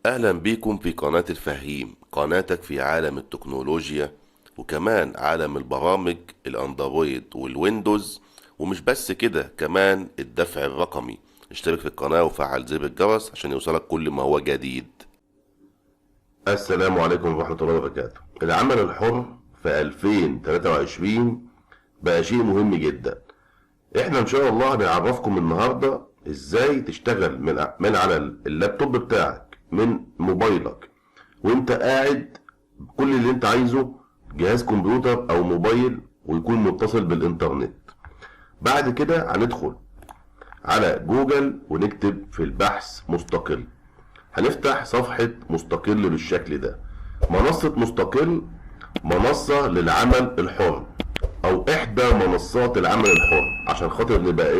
أهلا بيكم في قناة الفهيم، قناتك في عالم التكنولوجيا وكمان عالم البرامج الأندرويد والويندوز. ومش بس كده، كمان الدفع الرقمي. اشترك في القناة وفعل زر الجرس عشان يوصلك كل ما هو جديد. السلام عليكم ورحمة الله وبركاته. العمل الحر في 2023 بقى شيء مهم جدا. احنا ان شاء الله هنعرفكم النهاردة ازاي تشتغل من على اللابتوب بتاعك، من موبايلك وانت قاعد. كل اللي انت عايزه جهاز كمبيوتر او موبايل ويكون متصل بالانترنت. بعد كده هندخل على جوجل ونكتب في البحث مستقل. هنفتح صفحة مستقل بالشكل ده. منصة مستقل منصة للعمل الحر او احدى منصات العمل الحر، عشان خاطر نبقى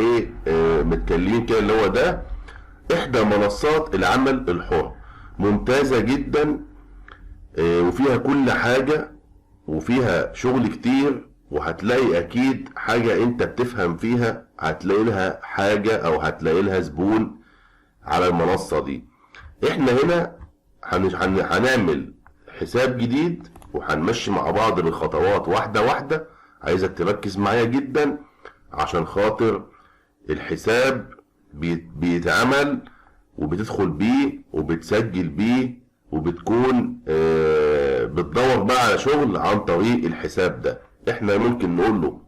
متكلمين كده، اللي هو ده احدى منصات العمل الحر. ممتازة جدا، وفيها كل حاجة وفيها شغل كتير، وهتلاقي اكيد حاجة انت بتفهم فيها هتلاقي لها حاجة او هتلاقي لها زبون على المنصة دي. احنا هنا هنعمل حساب جديد وهنمشي مع بعض بالخطوات واحدة واحدة. عايزك تركز معايا جدا عشان خاطر الحساب بيتعمل وبتدخل بيه وبتسجل بيه وبتكون بتدور بقى على شغل عن طريق الحساب ده. احنا ممكن نقول له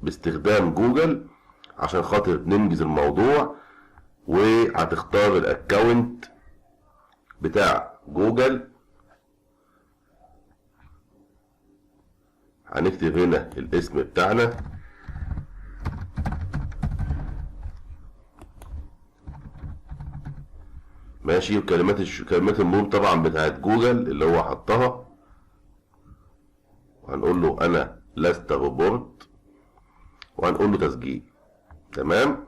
باستخدام جوجل عشان خاطر ننجز الموضوع، وهتختار الاكونت بتاع جوجل. هنكتب هنا الاسم بتاعنا، ماشي، وكلمات المرور طبعا بتاعت جوجل اللي هو حطها. وهنقول له انا لست روبوت، وهنقول له تسجيل. تمام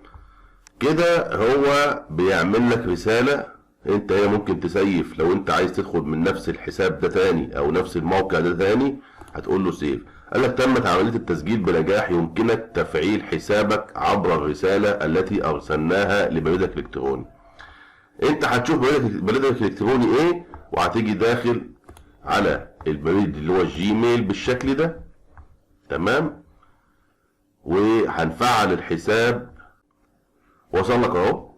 كده، هو بيعمل لك رسالة. انت هي ممكن تسيف لو انت عايز تدخل من نفس الحساب ده تاني او نفس الموقع ده تاني. هتقول له سيف. قال لك تمت عملية التسجيل بنجاح، يمكنك تفعيل حسابك عبر الرسالة التي ارسلناها لبريدك الالكتروني. انت هتشوف بريدك الالكتروني ايه، وهتيجي داخل على البريد اللي هو الجيميل بالشكل ده. تمام، وهنفعل الحساب. وصل لك اهو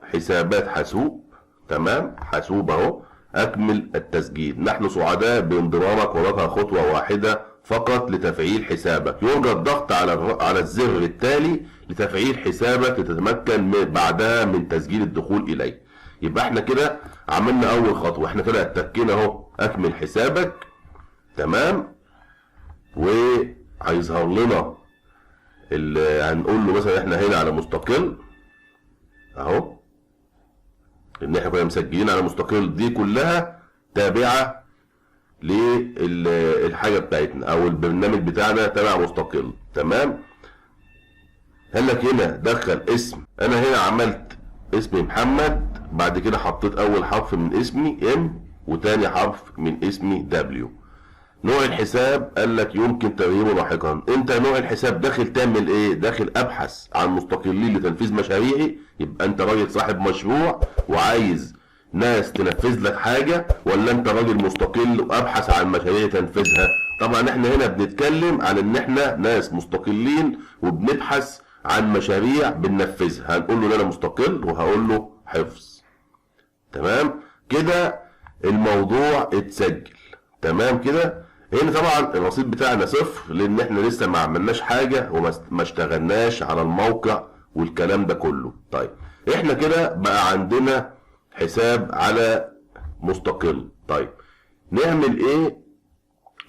حسابات حاسوب. تمام، حاسوب اهو. اكمل التسجيل. نحن سعداء بانضمامك ولك خطوة واحدة فقط لتفعيل حسابك. يرجى الضغط على الزر التالي لتفعيل حسابك لتتمكن بعدها من تسجيل الدخول اليه. يبقى احنا كده عملنا اول خطوة. احنا كده اتكينا اهو اكمل حسابك. تمام، وهيظهر لنا هنقول له مثلا احنا هنا على مستقل اهو، ان احنا كنا مسجلين على مستقل. دي كلها تابعة للحاجة بتاعتنا او البرنامج بتاعنا تابع مستقل. تمام، قال لك هنا دخل اسم. انا هنا عملت اسمي محمد، بعد كده حطيت اول حرف من اسمي ام وتاني حرف من اسمي دبليو. نوع الحساب قال لك يمكن تغييره لاحقا. انت نوع الحساب داخل تعمل ايه؟ داخل ابحث عن مستقلين لتنفيذ مشاريعي. يبقى انت راجل صاحب مشروع وعايز ناس تنفذ لك حاجة، ولا انت راجل مستقل وابحث عن مشاريع تنفذها؟ طبعا احنا هنا بنتكلم عن ان احنا ناس مستقلين وبنبحث عن مشاريع بننفذها. هنقول له ان انا مستقل وهقول له حفظ. تمام كده الموضوع اتسجل. تمام كده. هنا طبعا الرصيد بتاعنا صفر لان احنا لسه ما عملناش حاجة وما اشتغلناش على الموقع والكلام ده كله. طيب احنا كده بقى عندنا حساب على مستقل. طيب نعمل ايه؟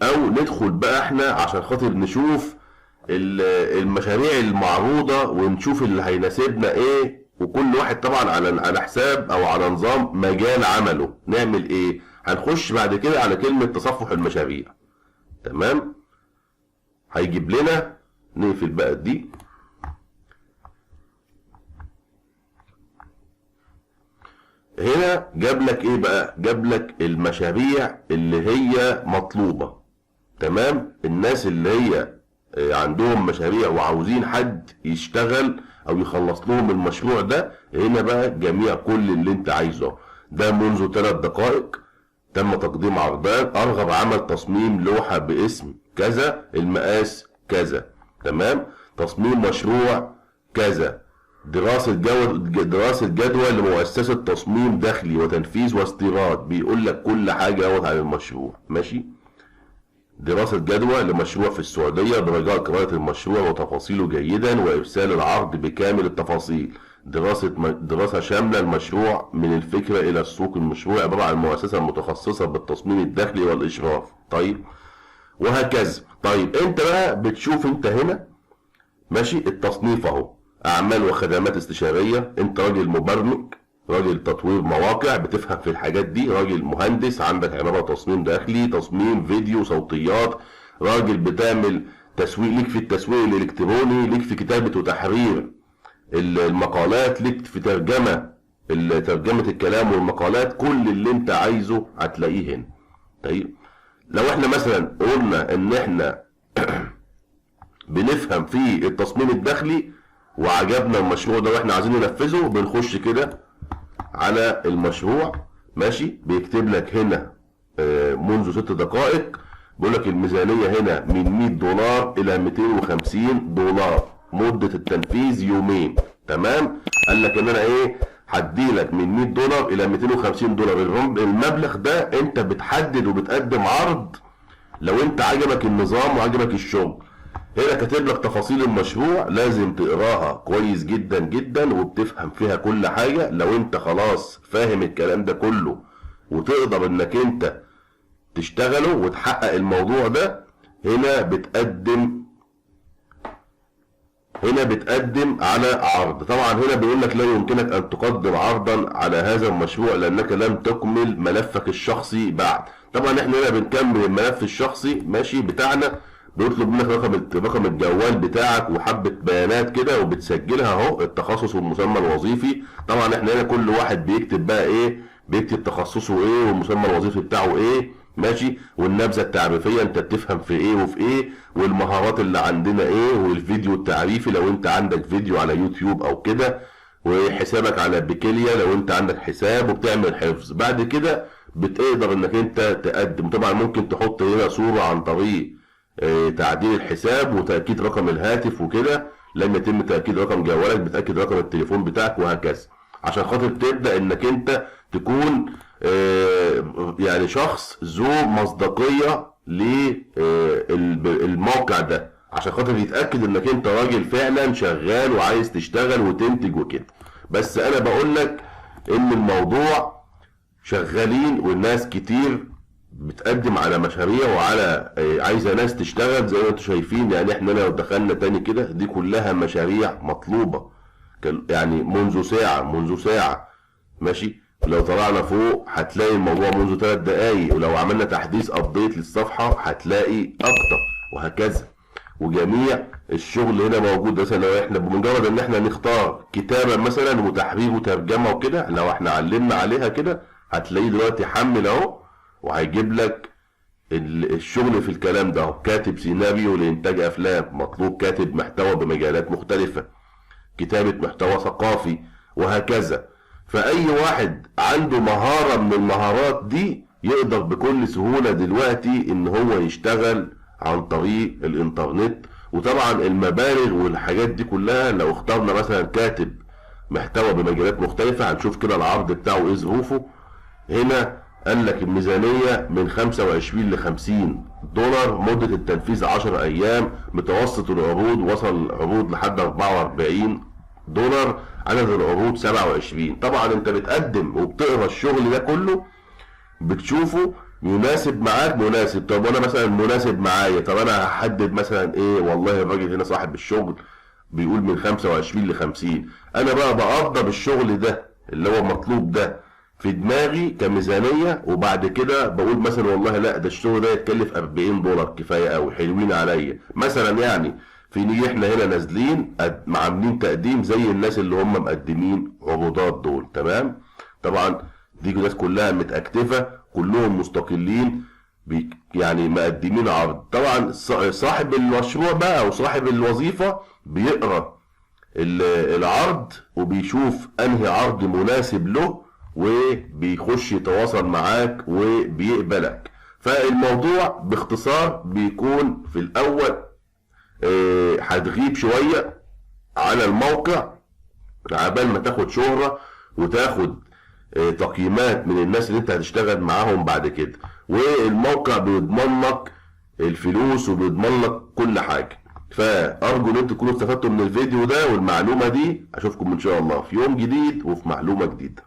او ندخل بقى احنا عشان خاطر نشوف المشاريع المعروضة ونشوف اللي هيناسبنا ايه، وكل واحد طبعا على حساب او على نظام مجال عمله. نعمل ايه؟ هنخش بعد كده على كلمة تصفح المشاريع. تمام، هيجيب لنا، نقفل بقى دي. هنا جاب لك ايه بقى؟ جاب لك المشاريع اللي هي مطلوبة. تمام، الناس اللي هي عندهم مشاريع وعاوزين حد يشتغل او يخلص لهم المشروع ده. هنا بقى جميع كل اللي انت عايزه. ده منذ 3 دقائق تم تقديم عرضان. ارغب عمل تصميم لوحة باسم كذا، المقاس كذا، تمام، تصميم مشروع كذا، دراسة جدوى لمؤسسة تصميم داخلي وتنفيذ واستيراد، بيقول لك كل حاجة عن المشروع، ماشي. دراسة جدوى لمشروع في السعودية، درجات قراءة المشروع وتفاصيله جيدا، وإرسال العرض بكامل التفاصيل. دراسة شاملة المشروع من الفكرة إلى السوق. المشروع عبارة عن مؤسسة متخصصة بالتصميم الداخلي والإشراف. طيب وهكذا. طيب انت بقى بتشوف انت هنا ماشي التصنيف اهو، اعمال وخدمات استشارية. انت راجل مبرمج، راجل تطوير مواقع، بتفهم في الحاجات دي، راجل مهندس عندك عبارة تصميم داخلي، تصميم فيديو، صوتيات، راجل بتعمل تسويق، ليك في التسويق الالكتروني، ليك في كتابة وتحرير المقالات، ليك في ترجمة الكلام والمقالات، كل اللي انت عايزه هتلاقيه هنا. طيب لو احنا مثلا قلنا ان احنا بنفهم في التصميم الداخلي وعجبنا المشروع ده واحنا عايزين ننفذه، بنخش كده على المشروع، ماشي، بيكتب لك هنا منذ 6 دقائق، بيقول لك الميزانية هنا من $100 إلى $250، مدة التنفيذ يومين، تمام. قال لك ان انا ايه، هديلك من $100 الى $250. المبلغ ده انت بتحدد وبتقدم عرض لو انت عجبك النظام وعجبك الشغل. هنا كاتب لك تفاصيل المشروع، لازم تقراها كويس جدا جدا وبتفهم فيها كل حاجة. لو انت خلاص فاهم الكلام ده كله وتقدر انك انت تشتغله وتحقق الموضوع ده، هنا بتقدم على عرض. طبعا هنا بيقول لك لا يمكنك ان تقدم عرضا على هذا المشروع لانك لم تكمل ملفك الشخصي بعد. طبعا احنا هنا بنكمل الملف الشخصي ماشي بتاعنا، بيطلب منك رقم الجوال بتاعك وحبة بيانات كده وبتسجلها اهو، التخصص والمسمى الوظيفي. طبعا احنا هنا كل واحد بيكتب بقى ايه، بيكتب تخصصه ايه والمسمى الوظيفي بتاعه ايه، ماشي، والنبذة التعريفية انت بتفهم في ايه وفي ايه، والمهارات اللي عندنا ايه، والفيديو التعريفي لو انت عندك فيديو على يوتيوب او كده، وحسابك على بيكيليا لو انت عندك حساب، وبتعمل حفظ. بعد كده بتقدر انك انت تقدم. طبعا ممكن تحط هنا صورة عن طريق تعديل الحساب وتأكيد رقم الهاتف وكده. لما يتم تأكيد رقم جوالك بتأكد رقم التليفون بتاعك وهكذا، عشان خاطر تبدأ انك انت تكون يعني شخص ذو مصداقية للموقع ده، عشان خاطر يتأكد انك انت راجل فعلا شغال وعايز تشتغل وتنتج وكده. بس انا بقول لك ان الموضوع شغالين والناس كتير بتقدم على مشاريع وعلى عايزه ناس تشتغل زي ما انتم شايفين. يعني احنا لو دخلنا تاني كده دي كلها مشاريع مطلوبه، يعني منذ ساعه ماشي. لو طلعنا فوق هتلاقي الموضوع منذ 3 دقايق، ولو عملنا تحديث ابديت للصفحه هتلاقي اكتر وهكذا. وجميع الشغل هنا موجود. مثلا لو احنا بمجرد ان احنا نختار كتابه مثلا وتحرير وترجمه وكده، لو احنا علمنا عليها كده هتلاقيه دلوقتي حمل اهو، وهيجيب لك الشغل في الكلام ده. كاتب سيناريو لإنتاج أفلام، مطلوب كاتب محتوى بمجالات مختلفة، كتابة محتوى ثقافي وهكذا. فأي واحد عنده مهارة من المهارات دي يقدر بكل سهولة دلوقتي إن هو يشتغل عن طريق الإنترنت. وطبعا المبالغ والحاجات دي كلها لو اخترنا مثلا كاتب محتوى بمجالات مختلفة هنشوف كده العرض بتاعه ايه ظروفه. هنا قال لك الميزانية من 25 ل $50، مدة التنفيذ 10 أيام، متوسط العروض وصل عروض لحد $44، عدد العروض 27. طبعا انت بتقدم وبتقرا الشغل ده كله بتشوفه مناسب معاك مناسب. طب وانا مثلا مناسب معايا، طب انا هحدد مثلا ايه، والله الراجل هنا صاحب الشغل بيقول من 25 ل 50، انا بقى بقدر الشغل ده اللي هو مطلوب ده في دماغي كميزانية، وبعد كده بقول مثلا والله لا ده الشغل ده يتكلف $40 كفاية قوي، حلوين عليا مثلا. يعني في نيجي احنا هنا نازلين عاملين تقديم زي الناس اللي هم مقدمين عروضات دول، تمام. طبعا دي ناس كلها متأكتفة، كلهم مستقلين يعني مقدمين عرض. طبعا صاحب المشروع بقى او صاحب الوظيفة بيقرأ العرض وبيشوف انهي عرض مناسب له وبيخش يتواصل معاك وبيقبلك. فالموضوع باختصار بيكون في الاول هتغيب شوية على الموقع عبال ما تاخد شهرة وتاخد تقييمات من الناس اللي انت هتشتغل معاهم بعد كده، والموقع بيضمن لك الفلوس وبيضمن لك كل حاجة. فأرجو ان انتوا تكونوا استفدتوا من الفيديو ده والمعلومة دي. اشوفكم ان شاء الله في يوم جديد وفي معلومة جديدة.